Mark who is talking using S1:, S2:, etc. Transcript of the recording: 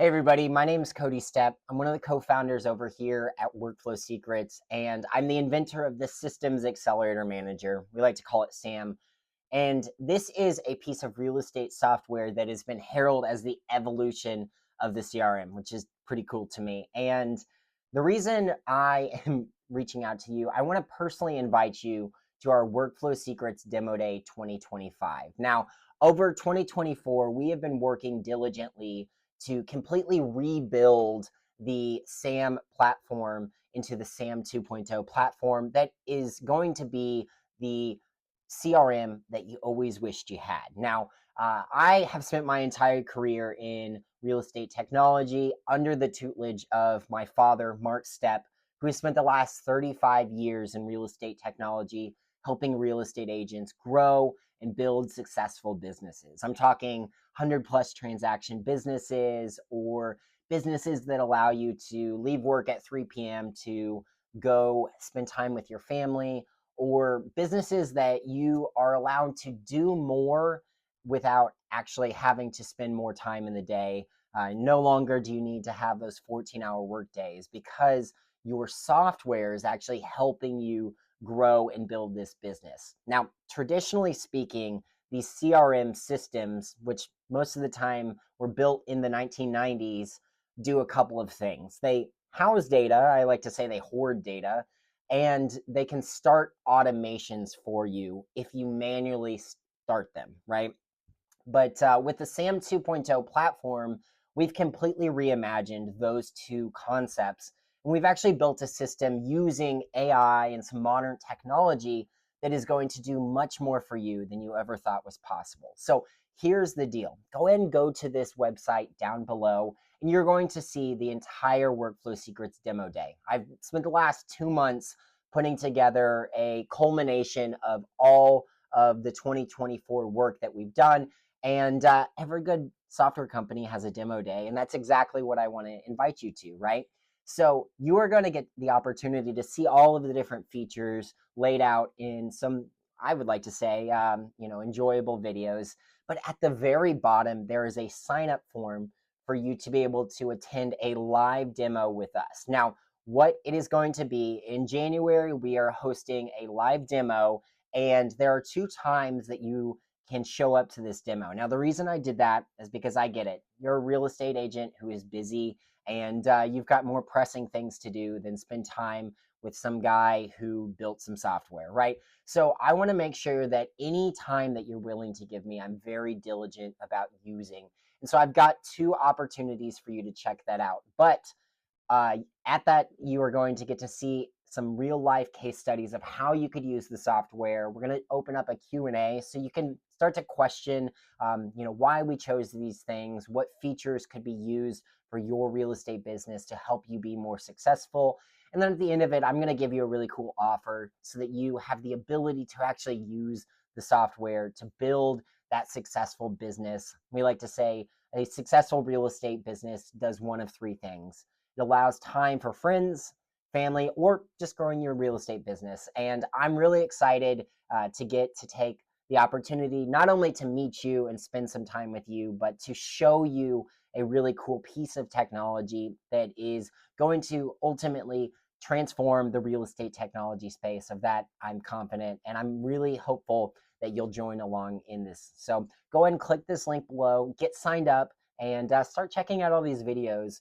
S1: Hey everybody, my name is Cody Stepp. I'm one of the co-founders over here at Workflow Secrets, and I'm the inventor of the Systems Accelerator Manager. We like to call it SAM. And this is a piece of real estate software that has been heralded as the evolution of the CRM, which is pretty cool to me. And the reason I am reaching out to you, I want to personally invite you to our Workflow Secrets Demo Day 2025. Now, over 2024, we have been working diligently to completely rebuild the SAM platform into the SAM 2.0 platform that is going to be the CRM that you always wished you had. Now, I have spent my entire career in real estate technology under the tutelage of my father, Mark Stepp, who has spent the last 35 years in real estate technology, helping real estate agents grow and build successful businesses. I'm talking 100 plus transaction businesses or businesses that allow you to leave work at 3 p.m. to go spend time with your family, or businesses that you are allowed to do more without actually having to spend more time in the day. No longer do you need to have those 14-hour work days because your software is actually helping you grow and build this business. Now, traditionally speaking, these CRM systems, which most of the time were built in the 1990s, do a couple of things. They house data. I like to say they hoard data, and they can start automations for you if you manually start them, right? But with the SAM 2.0 platform, we've completely reimagined those two concepts. And we've actually built a system using AI and some modern technology that is going to do much more for you than you ever thought was possible. So here's the deal. Go ahead and go to this website down below, and you're going to see the entire Workflow Secrets demo day. I've spent the last 2 months putting together a culmination of all of the 2024 work that we've done, and every good software company has a demo day, and that's exactly what I want to invite you to, right? So you are going to get the opportunity to see all of the different features laid out in some, I would like to say, enjoyable videos. But at the very bottom, there is a sign up form for you to be able to attend a live demo with us. Now, what it is going to be in January, we are hosting a live demo, and there are 2 times that you can show up to this demo. Now, the reason I did that is because I get it. You're a real estate agent who is busy, and you've got more pressing things to do than spend time with some guy who built some software, right? So I want to make sure that any time that you're willing to give me, I'm very diligent about using. And so I've got 2 opportunities for you to check that out. But at that, you are going to get to see some real life case studies of how you could use the software. We're going to open up a Q&A so you can start to question, why we chose these things, what features could be used for your real estate business to help you be more successful. And then at the end of it, I'm going to give you a really cool offer so that you have the ability to actually use the software to build that successful business. We like to say a successful real estate business does one of 3 things. It allows time for friends, family, or just growing your real estate business. And I'm really excited to get to take the opportunity not only to meet you and spend some time with you, but to show you a really cool piece of technology that is going to ultimately transform the real estate technology space. Of that, I'm confident, and I'm really hopeful that you'll join along in this. So go ahead and click this link below, get signed up, and start checking out all these videos.